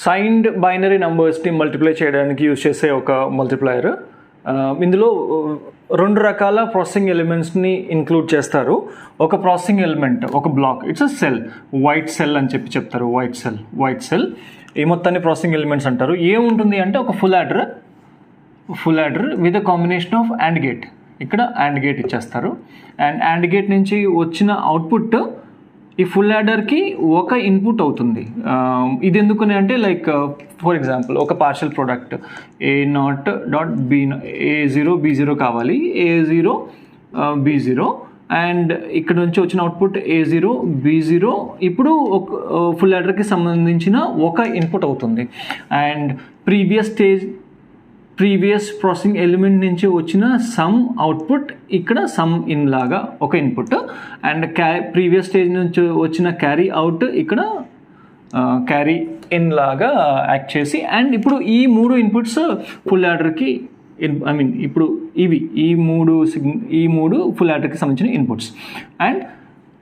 Signed binary నంబర్స్ని multiply చేయడానికి use చేసే ఒక మల్టిప్లయర్. ఇందులో రెండు రకాల ప్రాసెసింగ్ ఎలిమెంట్స్ని ఇంక్లూడ్ చేస్తారు. ఒక ప్రాసెసింగ్ ఎలిమెంట్, ఒక block, it's a cell, white cell అని చెప్తారు. వైట్ సెల్ ఈ మొత్తాన్ని ప్రాసెసింగ్ ఎలిమెంట్స్ అంటారు. ఏముంటుంది అంటే ఒక full adder with a combination of and gate. ఇక్కడ అండ్ గేట్ ఇచ్చేస్తారు. అండ్ అండ్ గేట్ నుంచి వచ్చిన అవుట్పుట్ ఈ ఫుల్ యాడర్కి ఒక ఇన్పుట్ అవుతుంది. ఇది ఎందుకని అంటే లైక్ ఫర్ ఎగ్జాంపుల్ ఒక partial product A0.B A0 B0 కావాలి, A0 B0, అండ్ ఇక్కడ నుంచి వచ్చిన అవుట్పుట్ A0 B0 ఇప్పుడు ఒక ఫుల్ యాడర్కి సంబంధించిన ఒక ఇన్పుట్ అవుతుంది. అండ్ ప్రీవియస్ ప్రాసెసింగ్ ఎలిమెంట్ నుంచి వచ్చిన సమ్ అవుట్పుట్ ఇక్కడ సమ్ ఇన్ లాగా ఒక ఇన్పుట్, అండ్ ప్రీవియస్ స్టేజ్ నుంచి వచ్చిన క్యారీ అవుట్ ఇక్కడ క్యారీ ఇన్ లాగా యాక్ట్ చేసి, అండ్ ఇప్పుడు ఈ మూడు ఇన్పుట్స్ ఫుల్ యాడర్కి ఇప్పుడు ఈ మూడు ఫుల్ యాడర్కి సంబంధించిన ఇన్పుట్స్. అండ్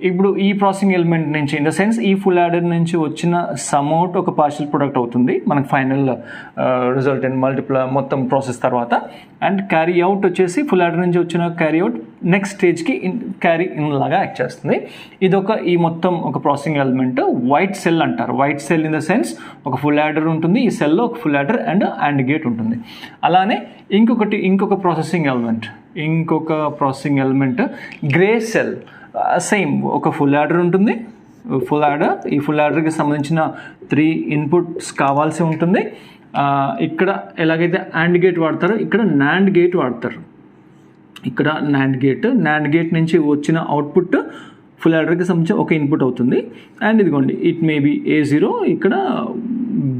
ఇప్పుడు ఈ ప్రాసెసింగ్ ఎలిమెంట్ నుంచి ఇన్ ద సెన్స్ ఈ ఫుల్ యాడర్ నుంచి వచ్చిన సమ్ అవుట్ ఒక పార్షియల్ ప్రొడక్ట్ అవుతుంది మనకు ఫైనల్ రిజల్టెంట్ మొత్తం ప్రాసెస్ తర్వాత. అండ్ క్యారీ అవుట్ వచ్చేసి ఫుల్ యాడర్ నుంచి వచ్చిన క్యారీ అవుట్ నెక్స్ట్ స్టేజ్కి క్యారీ ఇన్ లాగా యాక్ట్ చేస్తుంది. ఈ మొత్తం ఒక ప్రాసెసింగ్ ఎలిమెంట్ వైట్ సెల్ అంటారు. White cell in the sense ఒక ఫుల్ యాడర్ ఉంటుంది, ఈ సెల్లో ఒక ఫుల్ యాడర్ అండ్ గేట్ ఉంటుంది. అలానే ఇంకొక processing element grey cell. Same ఒక ఫుల్ యాడర్ ఉంటుంది. ఈ ఫుల్ యాడర్కి సంబంధించిన 3 ఇన్పుట్స్ కావాల్సి ఉంటుంది. ఇక్కడ ఎలాగైతే అండ్ గేట్ వాడతారో ఇక్కడ నాండ్ గేట్ వాడతారు. ఇక్కడ నాండ్ గేట్ నుంచి వచ్చిన అవుట్పుట్ ఫుల్ యాడర్కి సంబంధించిన ఒక ఇన్పుట్ అవుతుంది. అండ్ ఇదిగోండి ఇట్ మే బి A0, ఇక్కడ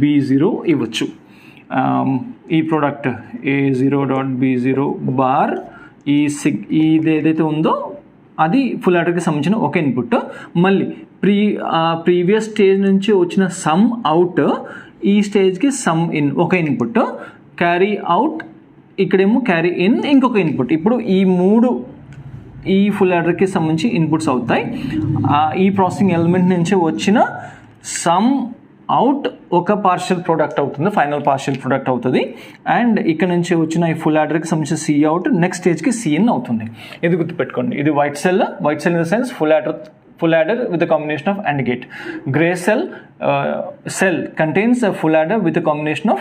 B0 ఇవ్వచ్చు. ఈ ప్రోడక్ట్ A0.B0 బార్ ఇది ఏదైతే ఉందో అది ఫుల్ యాడర్కి సంబంధించిన ఒక ఇన్పుట్. మళ్ళీ ప్రీవియస్ స్టేజ్ నుంచి వచ్చిన సమ్ అవుట్ ఈ స్టేజ్కి సమ్ ఇన్ ఒక ఇన్పుట్, క్యారీ అవుట్ ఇక్కడేమో క్యారీ ఇన్ ఇంకొక ఇన్పుట్. ఇప్పుడు ఈ ఫుల్ యాడర్కి సంబంధించి ఇన్పుట్స్ అవుతాయి. ఈ ప్రాసెసింగ్ ఎలిమెంట్ నుంచి వచ్చిన సమ్ అవుట్ ఒక పార్షియల్ ప్రోడక్ట్ అవుతుంది, ఫైనల్ పార్షియల్ ప్రోడక్ట్ అవుతుంది. అండ్ ఇక్కడ నుంచి వచ్చిన ఈ ఫుల్ యాడర్కి సంబంధించిన సి అవుట్ నెక్స్ట్ స్టేజ్కి సిఇన్ అవుతుంది. ఇది గుర్తుపెట్టుకోండి. ఇది white cell in the sense full adder with a combination of AND gate. Gray cell contains a full adder with a combination of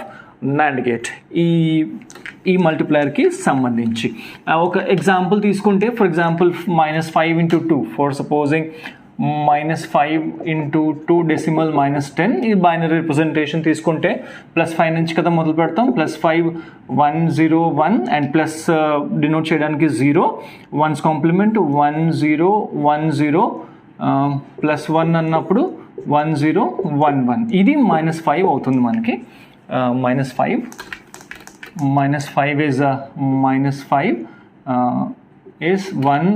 NAND gate. ఈ మల్టిప్లయర్కి సంబంధించి ఒక ఎగ్జాంపుల్ తీసుకుంటే, for example -5 into 2 for supposing -5 into 2 decimal -10. ఇది binary representation తీసుకుంటే +5 నుంచి కదా మొదలు పెడతాం. +5 1 0 1 అండ్ ప్లస్ డినోట్ చేయడానికి 0, 1's కాంప్లిమెంట్ 1 0 1 0 +1 అన్నప్పుడు 1 0 1 1. ఇది -5 అవుతుంది మనకి. -5 is -5 is 1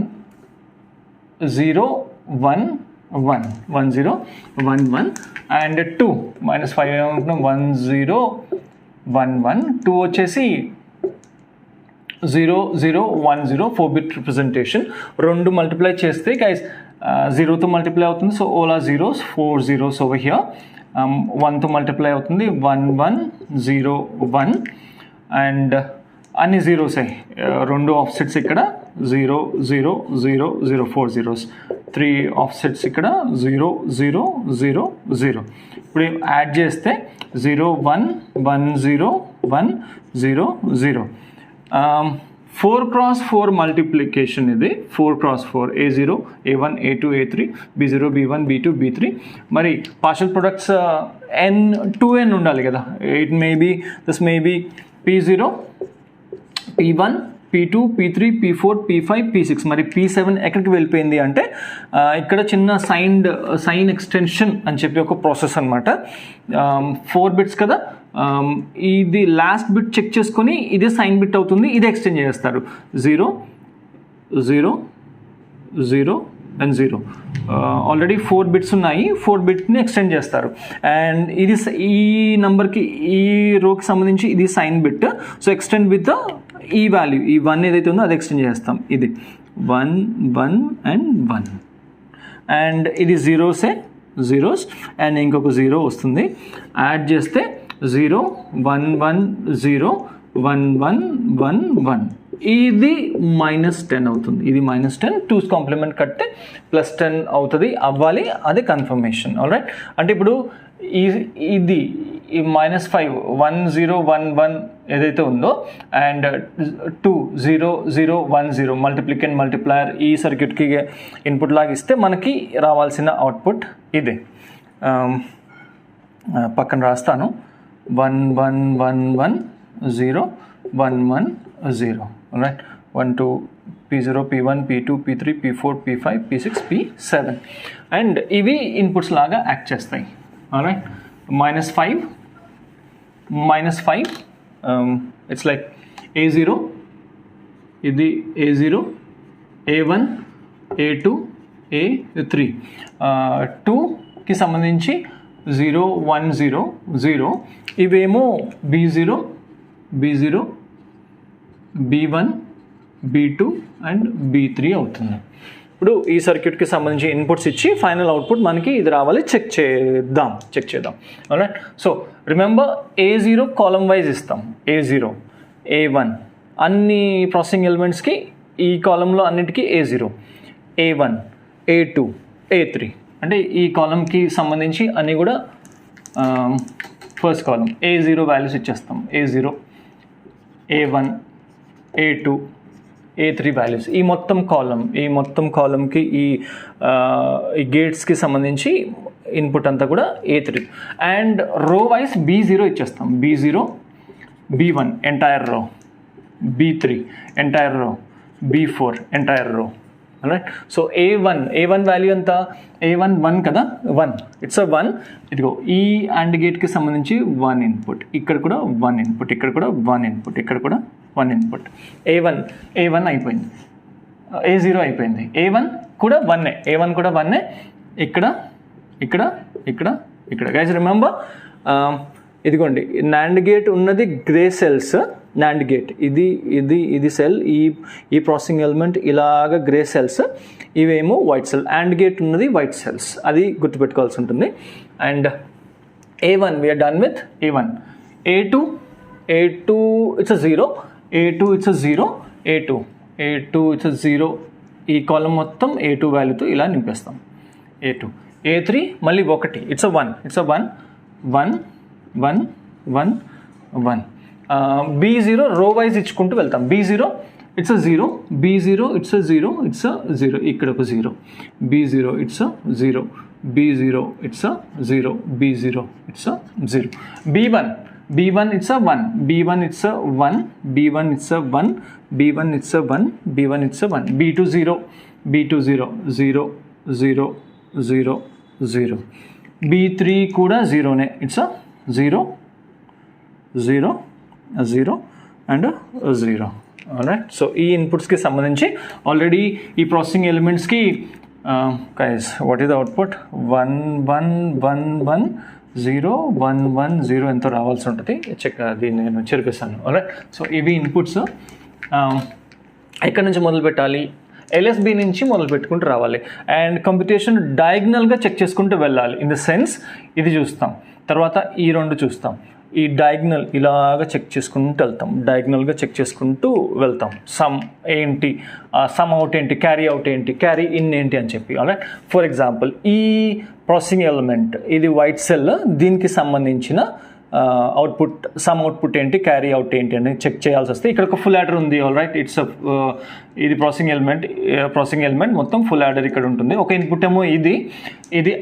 0 1 1 1 0 1 1 and 2 -5 ఏమనుకుంటున్నాం 1 0 1 1. 2 వచ్చేసి 0 0 1 0 4-bit రిప్రజెంటేషన్. రెండు మల్టిప్లై చేస్తే గైస్ 0తో మల్టిప్లై అవుతుంది, సో ఓలా జీరోస్ 4 zeros ఓవర్ హియర్. 1తో మల్టిప్లై అవుతుంది 1 1 0 1 అండ్ అన్ని జీరోసే. 2 ఆఫ్సెట్స్ ఇక్కడ 0 0 0 0 4 zeros. 3 ఆఫ్సెట్స్ ఇక్కడ 0 0 0 0. ఇప్పుడు యాడ్ చేస్తే 0 1 1 0 1 0 0. 4x4 మల్టిప్లికేషన్ ఇది. 4x4 A0 A1 A2 A3 B0 B1 B2 B3. మరి పార్షియల్ ప్రొడక్ట్స్ n ఉండాలి కదా. This may be P0 P1 P2 P3 P4 P5 P6. మరి P7 ఎక్కడికి వెళ్ళిపోయింది అంటే ఇక్కడ చిన్న సైన్ ఎక్స్టెన్షన్ అని చెప్పి ఒక ప్రాసెస్ అనమాట. 4 bits కదా, ఇది లాస్ట్ బిట్ చెక్ చేసుకొని ఇదే సైన్ బిట్ అవుతుంది, ఇదే ఎక్స్టెండ్ చేస్తారు 0 0 0 అండ్ 0. ఆల్రెడీ 4 bits ఉన్నాయి, 4 bitని ఎక్స్టెండ్ చేస్తారు. అండ్ ఇది ఈ నెంబర్కి ఈ రోకి సంబంధించి ఇది sign bit, so extend with ఈ వాల్యూ, ఈ 1 ఏదైతే ఉందో అది ఎక్స్టెండ్ చేస్తాం. ఇది 1 1 అండ్ 1 అండ్ ఇది జీరోసే zeros and ఇంకొక 0 వస్తుంది. యాడ్ చేస్తే 0 1 1 0 1 1 1 1 ఇది -10 అవుతుంది. ఇది -10 2's కాంప్లిమెంట్ కడితే +10 అవుతుంది అవ్వాలి. అది కన్ఫర్మేషన్. ఆల్రైట్, అంటే ఇప్పుడు ఇది -5 1 0 1 1 ఏదైతే ఉందో అండ్ 2 0 0 1 0 మల్టిప్లికెంట్ మల్టిప్లయర్ ఈ సర్క్యూట్కి ఇన్పుట్ లాగా ఇస్తే మనకి రావాల్సిన అవుట్పుట్ ఇదే. పక్కన రాస్తాను. 1 1 1 1 0 1 1 0. Right, 1 2 P0 P1 P2 P3 P4 P5 P6 P7 and ఇవి ఇన్పుట్స్ లాగా యాక్ట్ చేస్తాయి. ఆల్రైట్, -5 ఇట్స్ లైక్ A0, ఇది A0, A1 A2 A3 2కి సంబంధించి 0 1 0 0 ఇవేమో B0 B0 B1 B2 and B3 అవుతుంది. ఇప్పుడు ఈ సర్క్యూట్కి సంబంధించి ఇన్పుట్స్ ఇచ్చి ఫైనల్ అవుట్పుట్ మనకి ఇది రావాలి. చెక్ చేద్దాం. Alright, so remember A0 column wise ఇస్తాం. A0 A1 అన్ని ప్రాసెసింగ్ ఎలిమెంట్స్కి ఈ కాలంలో అన్నిటికీ A0 A1 A2 A3 అంటే ఈ కాలంకి సంబంధించి అన్నీ కూడా ఫస్ట్ కాలం A0 వాల్యూస్ ఇచ్చేస్తాం. A0 A1 A2 A3 values ఈ మొత్తం కాలంకి ఈ గేట్స్కి సంబంధించి ఇన్పుట్ అంతా కూడా A3 అండ్ రో వైజ్ B0 ఇచ్చేస్తాం. B0 B1 ఎంటైర్ రో, B3 ఎంటైర్ రో, B4 ఎంటైర్ రో. రైట్, సో A1 వాల్యూ ఎంత? A1 1 కదా, 1 ఇట్స్ 1. ఇదిగో ఈ అండ్ గేట్కి సంబంధించి 1 ఇన్పుట్, ఇక్కడ కూడా 1 ఇన్పుట్, ఇక్కడ కూడా 1 ఇన్పుట్, ఇక్కడ కూడా 1 ఇన్పుట్. A1 అయిపోయింది. A0 అయిపోయింది. A1 కూడా 1. A1 కూడా 1. ఇక్కడ గైస్ రిమెంబర్ ఇదిగోండి నాండ్ గేట్ ఉన్నది గ్రే సెల్స్. నాండ్ గేట్ ఇది సెల్, ఈ ప్రాసెసింగ్ ఎలిమెంట్ ఇలాగ గ్రే సెల్స్, ఇవేమో వైట్ సెల్. అండ్ గేట్ ఉన్నది వైట్ సెల్స్, అది గుర్తుపెట్టుకోవాల్సి ఉంటుంది. And A1 we're done with A1. A2 it's 0, A2 it's 0, A2 it's 0. ఈ కాలం మొత్తం A2 వాల్యూతో ఇలా నింపేస్తాం. A2 A3 మళ్ళీ 1, ఇట్స్ 1 B0 రో వైజ్ ఇచ్చుకుంటూ వెళ్తాం. B0 it's 0, B0 it's 0, it's 0, ఇక్కడ ఒక 0, B0 it's 0, B0 it's 0, B0 it's 0. B1 it's 1, B1 it's 1, B1 it's 1, B1 it's 1, B1 it's 1. B2 0, 0 0 0 0. B3 కూడా 0నే, ఇట్స్ 0 0 0 అండ్ 0. ఆల్రైట్, సో ఈ ఇన్పుట్స్కి సంబంధించి ఆల్రెడీ ఈ ప్రాసెసింగ్ ఎలిమెంట్స్కి guys what is the output? 1 1 1 1 0 1 1 0 ఎంతో రావాల్సి ఉంటుంది. చెక్ అది నేను చెరిపేశాను. ఆల్రైట్, సో ఇవి ఇన్పుట్స్. ఎక్కడి నుంచి మొదలు పెట్టాలి? LSB నుంచి మొదలు పెట్టుకుంటూ రావాలి అండ్ కంప్యూటేషన్ డయాగ్నల్గా చెక్ చేసుకుంటూ వెళ్ళాలి. ఇన్ ద సెన్స్ ఇది చూస్తాం, తర్వాత ఈ 2 చూస్తాం. ఈ డయాగ్నల్ ఇలాగా చెక్ చేసుకుంటూ వెళ్తాం. సమ్ ఏంటి, సమ్ అవుట్ ఏంటి, క్యారీ అవుట్ ఏంటి, క్యారీ ఇన్ ఏంటి అని చెప్పి. ఆల్రైట్, ఫర్ ఎగ్జాంపుల్ ఈ ప్రాసెసింగ్ ఎలిమెంట్ ఇది వైట్ సెల్, దీనికి సంబంధించిన అవుట్పుట్ సమ్ అవుట్పుట్ ఏంటి, క్యారీ అవుట్ ఏంటి అని చెక్ చేయాల్సి వస్తే ఇక్కడ ఒక ఫుల్ యాడర్ ఉంది. ఆల్రైట్, ఇట్స్ ఇది ప్రాసెసింగ్ ఎలిమెంట్ మొత్తం ఫుల్ యాడర్ ఇక్కడ ఉంటుంది. ఒక ఇన్పుట్ ఏమో ఇది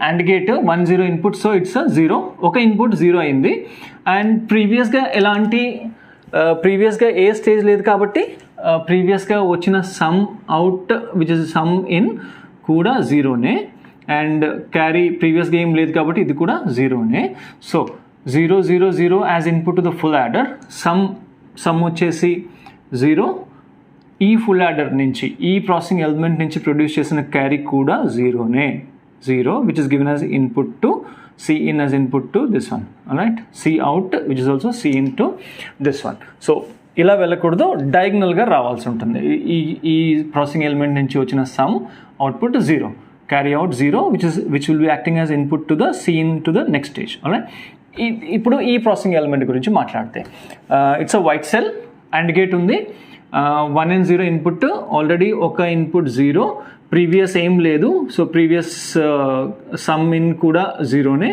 and gate 1 0 input, so it's 0. ఒక ఇన్పుట్ 0 అయింది అండ్ ప్రీవియస్గా ఏ స్టేజ్ లేదు కాబట్టి ప్రీవియస్గా వచ్చిన some out which is some in కూడా 0నే అండ్ క్యారీ ప్రీవియస్గా ఏం లేదు కాబట్టి ఇది కూడా 0నే. So 0 0 0 as input to the full adder. Sum వచ్చేసి 0. ఈ ఫుల్ యాడర్ నుంచి ఈ ప్రాసెసింగ్ ఎలిమెంట్ నుంచి ప్రొడ్యూస్ చేసిన క్యారీ కూడా 0నే, 0 which is given as input to Cin as input to this one. Alright, Cout which is also Cin to this one. So ఇలా వెళ్ళకూడదు, డయాగ్నల్గా రావాల్సి ఉంటుంది. ఈ ప్రాసెసింగ్ ఎలిమెంట్ నుంచి వచ్చిన some output 0. carry out 0 which will be acting as input to the scene to the next stage. Alright, ఇప్పుడు ఈ processing element గురించి మాట్లాడితే it's a white cell, AND gate ఉంది, 1 and 0 ఇన్పుట్, ఆల్రెడీ ఒక input 0, previous ఏం లేదు, so previous some in కూడా 0నే,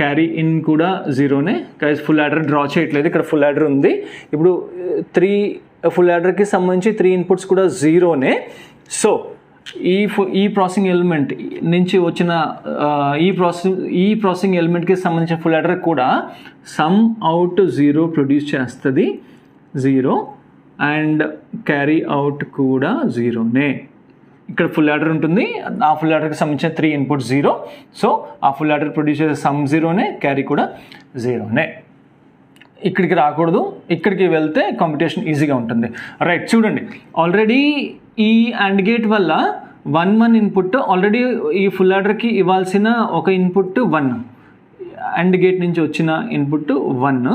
carry in కూడా 0నే, ఫుల్ యాడర్ డ్రా చేయట్లేదు, ఇక్కడ ఫుల్ యాడర్ ఉంది. ఇప్పుడు ఫుల్ యాడర్కి సంబంధించి 3 ఇన్పుట్స్ కూడా 0నే. సో ఈ ప్రాసెసింగ్ ఎలిమెంట్ నుంచి వచ్చిన ఈ ప్రాసెసింగ్ ఎలిమెంట్కి సంబంధించిన ఫుల్ యాడర్ కూడా సమ్ అవుట్ 0 ప్రొడ్యూస్ చేస్తుంది, 0, అండ్ క్యారీ అవుట్ కూడా 0నే. ఇక్కడ ఫుల్ యాడర్ ఉంటుంది, ఆ ఫుల్ యాడర్కి సంబంధించిన 3 ఇన్పుట్స్ 0, సో ఆ ఫుల్ యాడర్ ప్రొడ్యూస్ చేసే సమ్ 0నే, క్యారీ కూడా 0నే. ఇక్కడికి రాకూడదు, ఇక్కడికి వెళ్తే కాంపిటీషన్ ఈజీగా ఉంటుంది. రైట్, చూడండి, ఆల్రెడీ ఈ అండ్ గేట్ వల్ల 1 ఇన్పుట్, ఆల్రెడీ ఈ ఫుల్ యాడర్కి ఇవ్వాల్సిన ఒక ఇన్పుట్ 1, అండ్ గేట్ నుంచి వచ్చిన ఇన్పుట్ 1,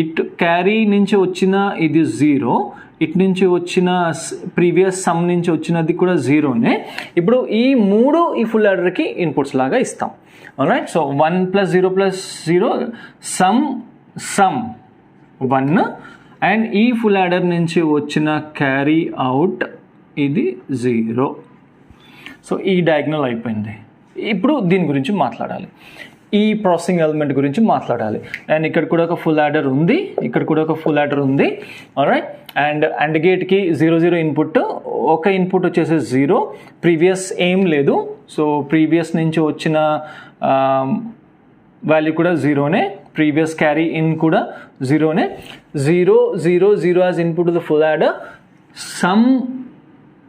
ఇట్ క్యారీ నుంచి వచ్చిన ఇది 0, ఇటు నుంచి వచ్చిన ప్రీవియస్ సమ్ నుంచి వచ్చినది కూడా 0నే. ఇప్పుడు ఈ 3 ఈ ఫుల్ యాడర్కి ఇన్పుట్స్ లాగా ఇస్తాం. ఆల్రైట్, సో 1 + 0 + 0 సమ్ 1, అండ్ ఈ ఫుల్ యాడర్ నుంచి వచ్చిన క్యారీ అవుట్ ఇది 0. సో ఈ డయాగ్నల్ అయిపోయింది. ఇప్పుడు దీని గురించి మాట్లాడాలి, ఈ ప్రాసెసింగ్ ఎలిమెంట్ గురించి మాట్లాడాలి. అండ్ ఇక్కడ కూడా ఒక ఫుల్ యాడర్ ఉంది, ఇక్కడ కూడా ఒక ఫుల్ యాడర్ ఉంది. ఆల్రైట్, అండ్ గేట్కి 0 0 ఇన్పుట్, ఒక ఇన్పుట్ వచ్చేసి 0, ప్రీవియస్ ఏం లేదు, సో ప్రీవియస్ నుంచి వచ్చిన వాల్యూ కూడా 0నే, ప్రీవియస్ క్యారీ ఇన్ కూడా 0నే. 0 0 0 as input to the full adder, some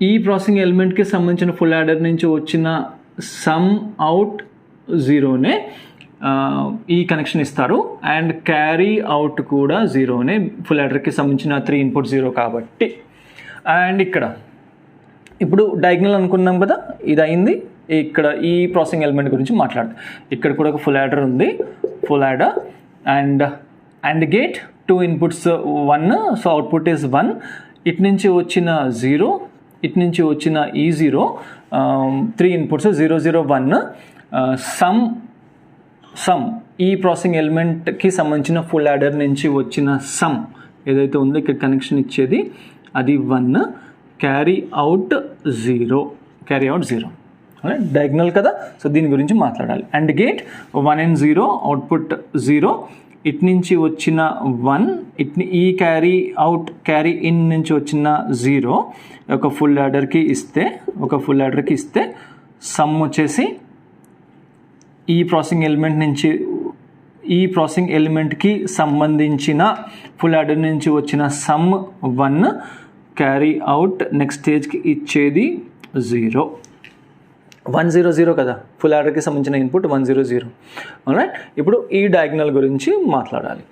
ఈ ప్రాసెసింగ్ ఎలిమెంట్కి సంబంధించిన ఫుల్ యాడర్ నుంచి వచ్చిన సమ్ అవుట్ 0నే, ఈ కనెక్షన్ ఇస్తారు, అండ్ క్యారీ అవుట్ కూడా 0నే, ఫుల్ యాడర్కి సంబంధించిన 3 ఇన్పుట్ 0 కాబట్టి. అండ్ ఇక్కడ ఇప్పుడు డయాగ్నల్ అనుకున్నాం కదా, ఇది అయింది. ఇక్కడ ఈ ప్రాసెసింగ్ ఎలిమెంట్ గురించి మాట్లాడతాం. ఇక్కడ కూడా ఒక ఫుల్ యాడర్ ఉంది, full adder, and gate 2 inputs 1, so output is 1, ఇటు నుంచి వచ్చిన 0, ఇటు నుంచి వచ్చిన ఈ 0, 3 ఇన్పుట్స్ 0 0 1, సమ్ ఈ ప్రాసెసింగ్ ఎలిమెంట్కి సంబంధించిన ఫుల్ యాడర్ నుంచి వచ్చిన సమ్ ఏదైతే ఉందో ఇక్కడ కనెక్షన్ ఇచ్చేది అది 1, క్యారీ అవుట్ 0, డయాగ్నల్ కదా. సో దీని గురించి మాట్లాడాలి. అండ్ గేట్ 1 and 0 అవుట్పుట్ 0, ఇటు నుంచి వచ్చిన 1, ఈ క్యారీ అవుట్ క్యారీ ఇన్ నుంచి వచ్చిన 0 ఒక ఫుల్ యాడర్కి ఇస్తే సమ్ వచ్చేసి ఈ ప్రాసెసింగ్ ఎలిమెంట్కి సంబంధించిన ఫుల్ యాడర్ నుంచి వచ్చిన సమ్ 1, క్యారీ అవుట్ నెక్స్ట్ స్టేజ్కి ఇచ్చేది 0. 1 0 0 కదా, ఫుల్ యాడర్కి సంబంధించిన ఇన్పుట్ 1 0 0. ఆల్రైట్, ఇప్పుడు ఈ డయాగ్నల్ గురించి మాట్లాడాలి.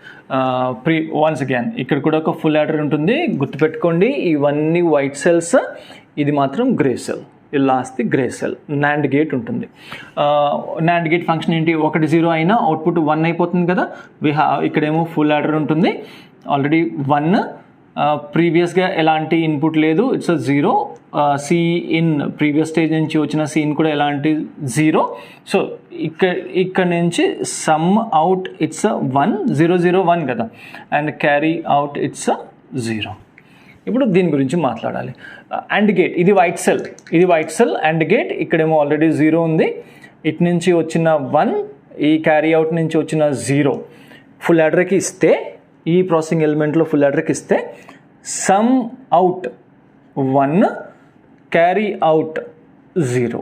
వన్స్ అగైన్ ఇక్కడ కూడా ఒక ఫుల్ యాడర్ ఉంటుంది, గుర్తుపెట్టుకోండి, ఇవన్నీ వైట్ సెల్స్, ఇది మాత్రం grey cell, last grey cell. NAND gate ఉంటుంది. నాండ్ గేట్ ఫంక్షన్ ఏంటి, 1 0 అయినా అవుట్పుట్ 1 అయిపోతుంది కదా. ఇక్కడేమో ఫుల్ యాడర్ ఉంటుంది, ఆల్రెడీ 1, ప్రీవియస్గా ఎలాంటి ఇన్పుట్ లేదు, it's 0, C in previous stage నుంచి వచ్చిన సీన్ కూడా ఎలాంటి 0. సో ఇక్కడ నుంచి సమ్ అవుట్ ఇట్స్ 1 0 0 1 కదా, అండ్ క్యారీ అవుట్ ఇట్స్ 0. ఇప్పుడు దీని గురించి మాట్లాడాలి. అండ్ గేట్ ఇది వైట్ సెల్, అండ్ గేట్ ఇక్కడేమో ఆల్రెడీ 0 ఉంది, ఇటు నుంచి వచ్చిన 1, ఈ క్యారీ అవుట్ నుంచి వచ్చిన 0 ఫుల్ యాడర్కి ఇస్తే, ఈ ప్రాసెసింగ్ ఎలిమెంట్లో ఫుల్ యాడర్కి ఇస్తే సమ్ అవుట్ 1, క్యారీ అవుట్ 0.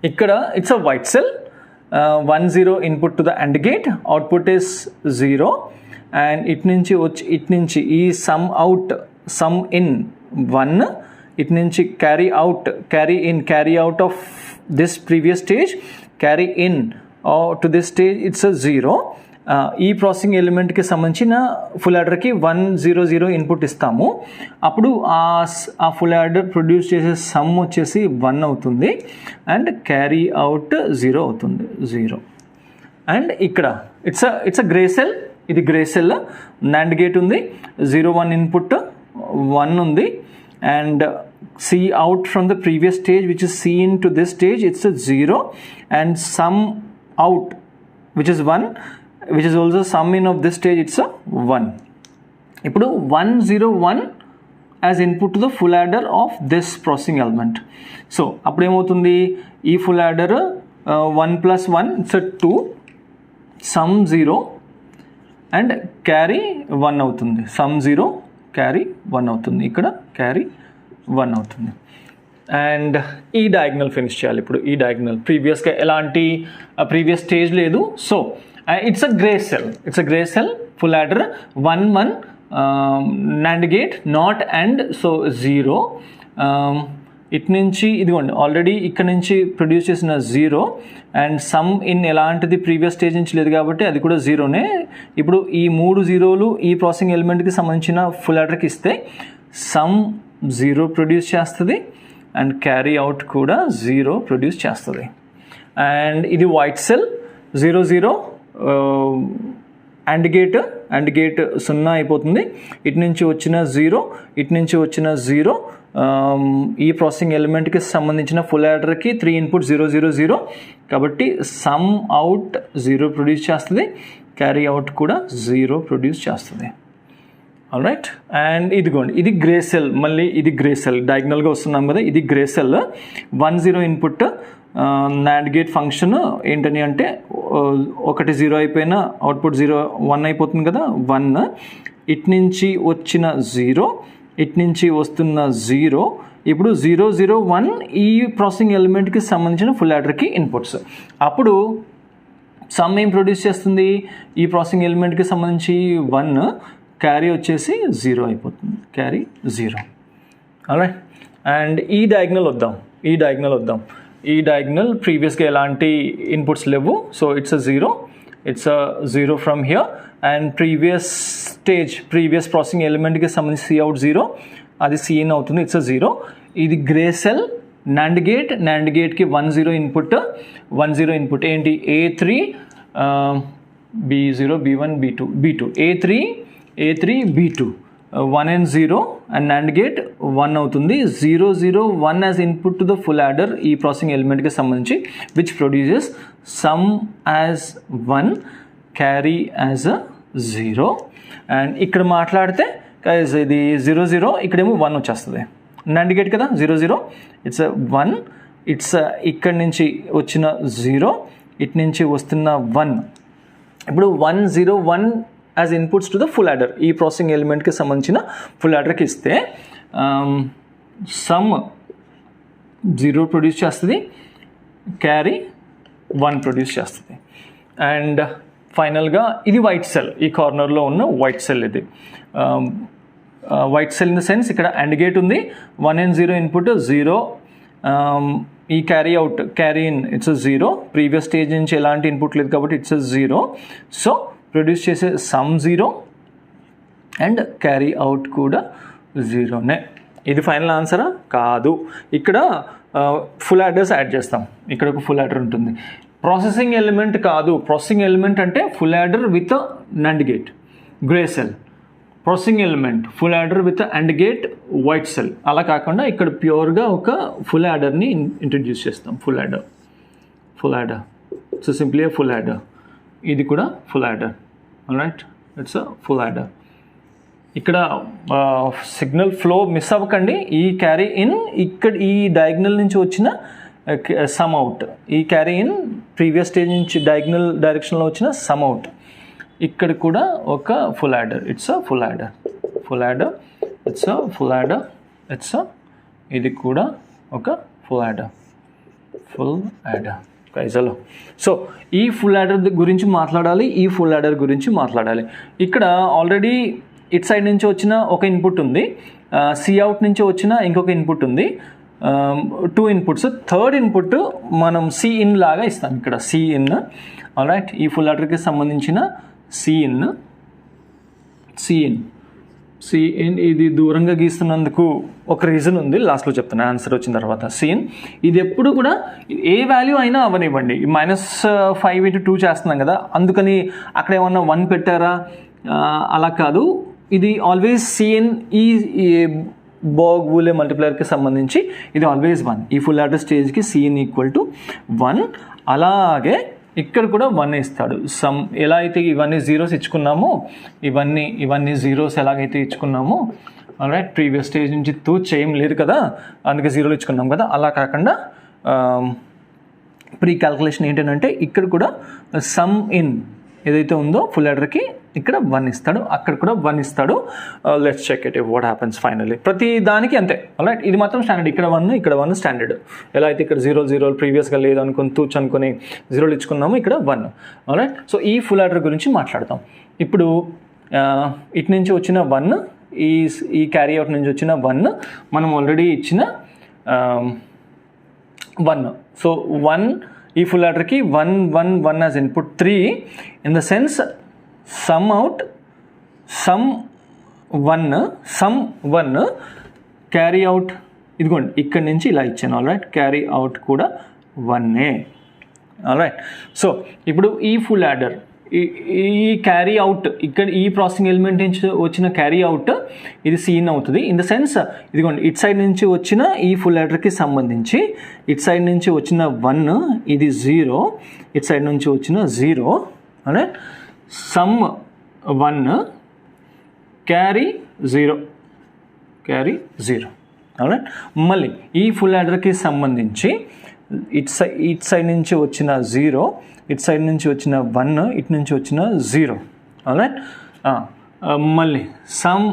ఇక్కడ it's a white cell, 1 0 input to the and gate, output is 0, and ఇటు నుంచి ఈ సమ్ ఇన్ 1, ఇటు నుంచి carry out of this previous stage, carry in to this stage it's 0. ఈ processing ఎలిమెంట్కి సంబంధించిన full యాడర్కి 1 0 0 input ఇస్తాము, అప్పుడు ఆ ఫుల్ యాడర్ ప్రొడ్యూస్ చేసే సమ్ వచ్చేసి 1 అవుతుంది, అండ్ క్యారీ అవుట్ 0 అవుతుంది, 0. అండ్ ఇక్కడ ఇట్స్ అ గ్రే సెల్, ఇది గ్రే సెల్, నాండ్ గేట్ ఉంది, 0 1 ఇన్పుట్ 1 ఉంది, and C out from the previous stage which is C in to this stage, it's a 0, and sum out which is 1, which is also sum in of this stage, it's a 1. ఇప్పుడు 1 0 1 as input to the full adder of this processing element. So అప్పుడు ఏమవుతుంది, ఈ full adder 1 plus 1 it's a 2, sum 0 and carry 1 అవుతుంది. sum 0 carry 1 అవుతుంది, ఇక్కడ carry 1 అవుతుంది. And ఈ diagonal finish చేయాలి. ఇప్పుడు ఈ డయాగ్నల్ ప్రీవియస్గా ఎలాంటి ప్రీవియస్ స్టేజ్ లేదు. So it's a grey cell full adder 1 1 NAND gate not and so 0. ఇటు నుంచి ఇదిగోండి ఆల్రెడీ ఇక్కడ నుంచి ప్రొడ్యూస్ చేసిన 0 అండ్ సమ్ ఇన్ ఎలాంటిది ప్రీవియస్ స్టేజ్ నుంచి లేదు కాబట్టి అది కూడా 0నే. ఇప్పుడు ఈ 3 0లు ఈ ప్రాసెసింగ్ ఎలిమెంట్కి సంబంధించిన ఫుల్ యాడర్కి ఇస్తే సమ్ 0 ప్రొడ్యూస్ చేస్తుంది అండ్ క్యారీ అవుట్ కూడా 0 ప్రొడ్యూస్ చేస్తుంది. అండ్ ఇది వైట్ సెల్ 0 0 అండ్ గేట్ 0 అయిపోతుంది. ఇటు నుంచి వచ్చిన 0, ఇటు నుంచి వచ్చిన 0 ఈ ప్రాసెసింగ్ ఎలిమెంట్కి సంబంధించిన ఫుల్ యాడర్కి 3 ఇన్పుట్ 0 0 0 కాబట్టి సమ్ అవుట్ 0 ప్రొడ్యూస్ చేస్తుంది, క్యారీ అవుట్ కూడా 0 ప్రొడ్యూస్ చేస్తుంది. ఆల్రైట్, అండ్ ఇదిగోండి ఇది గ్రే సెల్, మళ్ళీ ఇది గ్రే సెల్ డయాగ్నల్గా వస్తున్నాం కదా, ఇది grey cell 1 0 input NAND gate function ఏంటని అంటే ఒకటి 0 అయిపోయినా అవుట్పుట్ 0 1 అయిపోతుంది కదా, 1. ఇటు నుంచి వచ్చిన 0, ఇటు నుంచి వస్తున్న 0, ఇప్పుడు 0 0 1 ఈ ప్రాసెసింగ్ ఎలిమెంట్కి సంబంధించిన ఫుల్ యాడర్కి ఇన్పుట్స్. అప్పుడు సమ్ ఏం ప్రొడ్యూస్ చేస్తుంది, ఈ ప్రాసెసింగ్ ఎలిమెంట్కి సంబంధించి 1, క్యారీ వచ్చేసి 0 అయిపోతుంది, క్యారీ 0. ఆల్రైట్, అండ్ ఈ డయాగ్నల్ వద్దాం. ఈ డయాగ్నల్ ప్రీవియస్గా ఎలాంటి ఇన్పుట్స్ లేవు, so it's a 0 from here. And previous processing ఎలిమెంట్కి సంబంధించి C అవుట్ 0, అది C in అవుతుంది, ఇట్స్ అ 0. ఇది గ్రే సెల్ NAND గేట్కి 1 0 ఇన్పుట్, 1 0 ఇన్పుట్ ఏంటి, A3 B0 B1 B2 A3 B2 1 and 0 and NAND gate 1 అవుతుంది. 0 0 1 as input to the full adder ఈ processing ఎలిమెంట్కి సంబంధించి which produces sum as 1, carry as a 0. And ఇక్కడ మాట్లాడితే ఇది 0 0 ఇక్కడేమో 1 వచ్చేస్తుంది, NAND gate కదా 0 0 ఇట్స్ 1, ఇట్స్ ఇక్కడ నుంచి వచ్చిన 0, ఇటు నుంచి వస్తున్న 1. ఇప్పుడు 1 0 1 as inputs to the full adder ఈ ప్రాసెసింగ్ ఎలిమెంట్కి సంబంధించిన ఫుల్ యాడర్కి ఇస్తే సమ్ 0 ప్రొడ్యూస్ చేస్తుంది, క్యారీ 1 ప్రొడ్యూస్ చేస్తుంది. అండ్ ఫైనల్గా ఇది వైట్ సెల్, ఈ కార్నర్లో ఉన్న వైట్ సెల్. ఇది white cell in the sense ఇక్కడ అండ్ గేట్ ఉంది, 1 and 0 ఇన్పుట్ 0, ఈ carry in it's 0, previous stage నుంచి ఎలాంటి ఇన్పుట్ లేదు కాబట్టి ఇట్స్ 0. సో ప్రొడ్యూస్ చేసే సమ్ 0 అండ్ క్యారీ అవుట్ కూడా 0నే. ఇది ఫైనల్ ఆన్సరా? కాదు. ఇక్కడ ఫుల్ యాడర్స్ యాడ్ చేస్తాం. ఇక్కడ ఒక ఫుల్ యాడర్ ఉంటుంది, ప్రాసెసింగ్ ఎలిమెంట్ కాదు. ప్రాసెసింగ్ ఎలిమెంట్ అంటే full adder with NAND gate grey cell, processing element full adder with AND gate white cell. అలా కాకుండా ఇక్కడ ప్యూర్గా ఒక ఫుల్ యాడర్ని ఇంట్రడ్యూస్ చేస్తాం. Full adder so simply full adder. ఇది కూడా full adder. Alright, it's full adder. ఇక్కడ సిగ్నల్ ఫ్లో మిస్ అవ్వకండి. ఈ క్యారీ ఇన్ ఇక్కడ ఈ డయాగ్నల్ నుంచి వచ్చిన సమ్ అవుట్, ఈ క్యారీ ఇన్ ప్రీవియస్ స్టేజ్ నుంచి డయాగ్నల్ డైరెక్షన్లో వచ్చిన సమ్ అవుట్. ఇక్కడ కూడా ఒక full adder, it's full adder. It's ఇది కూడా ఒక ఫుల్ యాడర్. కైజలో. సో ఈ ఫుల్ యాడర్ గురించి మాట్లాడాలి, ఈ ఫుల్ యాడర్ గురించి మాట్లాడాలి. ఇక్కడ ఆల్రెడీ ఇట్ సైడ్ నుంచి వచ్చిన ఒక ఇన్పుట్ ఉంది, C అవుట్ నుంచి వచ్చిన ఇంకొక ఇన్పుట్ ఉంది, 2 ఇన్పుట్స్. థర్డ్ ఇన్పుట్ మనం C in లాగా ఇస్తాం. ఇక్కడ C in. ఆల్రైట్, ఈ ఫుల్ యాడర్కి సంబంధించిన C in ఇది దూరంగా గీస్తున్నందుకు ఒక రీజన్ ఉంది, లాస్ట్లో చెప్తాను ఆన్సర్ వచ్చిన తర్వాత. C in ఇది ఎప్పుడు కూడా ఏ వాల్యూ అయినా అవనివ్వండి, -5 into 2 చేస్తున్నాం కదా, అందుకని అక్కడ ఏమన్నా 1 పెట్టారా, అలా కాదు. ఇది ఆల్వేస్ C in ఈ బోర్గ్-బూలే మల్టిప్లైయర్కి సంబంధించి ఇది ఆల్వేస్ 1. ఈ ఫుల్ ఆర్డర్ స్టేజ్కి Cn ఈక్వల్ టు 1. అలాగే ఇక్కడ కూడా 1 ఇస్తాడు. సమ్ ఎలా అయితే ఇవన్నీ జీరోస్ ఇచ్చుకున్నామో ఇవన్నీ జీరోస్ ఎలాగైతే ఇచ్చుకున్నామో రైట్, ప్రీవియస్ స్టేజ్ నుంచి చేయం లేదు కదా, అందుకే జీరోలు ఇచ్చుకున్నాం కదా, అలా కాకుండా ప్రీ క్యాల్కులేషన్ ఏంటంటే ఇక్కడ కూడా సమ్ ఇన్ ఏదైతే ఉందో ఫుల్ ఆర్డర్కి ఇక్కడ 1 ఇస్తాడు, అక్కడ కూడా 1 ఇస్తాడు. Let's check it what happens finally. ప్రతి దానికి అంతే. రైట్, ఇది మాత్రం స్టాండర్డ్. ఇక్కడ 1 స్టాండర్డ్. ఎలా అయితే ఇక్కడ 0 ప్రీవియస్గా లేదు అనుకుని అనుకుని జీరోలు ఇచ్చుకున్నాము, ఇక్కడ 1. రైట్, సో ఈ ఫుల్ ఆర్డర్ గురించి మాట్లాడతాం. ఇప్పుడు ఇటు నుంచి వచ్చిన 1, ఈ క్యారీ అవుట్ నుంచి వచ్చిన 1 మనం ఆల్రెడీ ఇచ్చిన 1. సో 1 ఈ ఫుల్ ఆర్డర్కి 1 1 1 as input 3 in the sense some 1 carry out ఇదిగోండి ఇక్కడి నుంచి ఇలా ఇచ్చాను. ఆల్రైట్, క్యారీ అవుట్ కూడా 1ఏ. ఆల్రైట్, సో ఇప్పుడు ఈ ఫుల్ ఆర్డర్ ఈ క్యారీ అవుట్ ఇక్కడ ఈ ప్రాసెసింగ్ ఎలిమెంట్ నుంచి వచ్చిన క్యారీ అవుట్ ఇది Cn అవుతుంది. ఇన్ ద సెన్స్ ఇదిగోండి ఇట్ సైడ్ నుంచి వచ్చిన ఈ ఫుల్ ఆర్డర్కి సంబంధించి ఇట్ సైడ్ నుంచి వచ్చిన 1 ఇది 0, ఇట్ సైడ్ నుంచి వచ్చిన 0. అనే సమ్ 1 క్యారీ 0. రైట్, మళ్ళీ ఈ ఫుల్ ఆర్డర్కి సంబంధించి ఇట్ సైడ్ నుంచి వచ్చిన 0, ఇట్ సైడ్ నుంచి వచ్చిన 1, ఇటు నుంచి వచ్చిన 0. రైట్, మళ్ళీ సమ్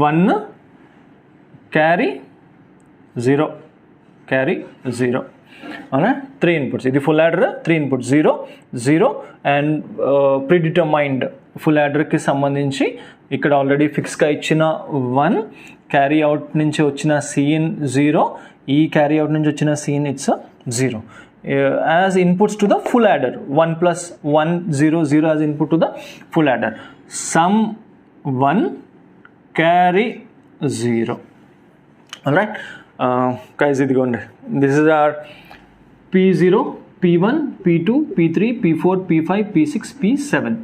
1 క్యారీ 0. అవునా, 3 ఇన్పుట్స్. ఇది full adder 3 inputs 0 0 and predetermined full ఆర్డర్కి సంబంధించి ఇక్కడ ఆల్రెడీ ఫిక్స్గా ఇచ్చిన 1 క్యారీ అవుట్ నుంచి వచ్చిన Cn 0, ఈ క్యారీ అవుట్ నుంచి వచ్చిన Cn it's 0 as inputs to the full adder. 1 plus 1 0 0 as input to the full adder. Sum 1 carry 0. Alright, guys, this is our P0, P1, P2, P3, P4, P5, P6, P7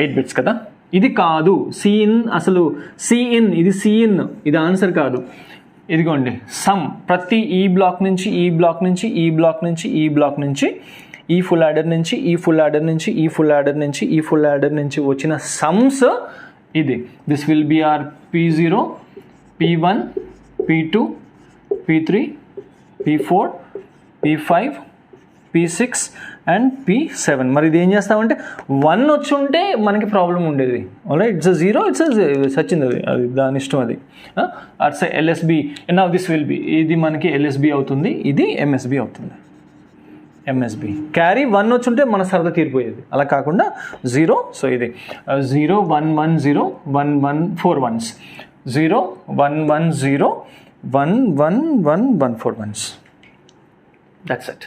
8 bits kada. ఇది కాదు Cin, అసలు Cin ఇది Cin, ఇది answer కాదు. ఇదిగోండి some ప్రతి ఈ black నుంచి ఈ బ్లాక్ నుంచి ఈ బ్లాక్ నుంచి ఈ బ్లాక్ నుంచి ఈ ఫుల్ ఆర్డర్ నుంచి ఈ ఫుల్ ఆర్డర్ నుంచి ఈ ఫుల్ ఆర్డర్ నుంచి ఈ ఫుల్ ఆర్డర్ నుంచి వచ్చిన సమ్స్ ఇది. This will be our P0, P1, P2, P3, P4, P5, P6 and P7. మరి ఇది ఏం చేస్తామంటే 1 వచ్చి ఉంటే మనకి ప్రాబ్లం ఉండేది. ఆల్రైట్, ఇట్స్ 0, ఇట్స్ సచింది, అది దాని ఇష్టం. అది అట్స్ LSB. Now this will B, ఇది మనకి LSB అవుతుంది, ఇది MSB అవుతుంది. MSB క్యారీ 1 వచ్చి ఉంటే మన సరదా తీరిపోయేది, అలా కాకుండా 0. సో ఇది 0 1 1 0 1 1 4 1s 0 1 1 0 1 1 1 1 4 1s. That's it.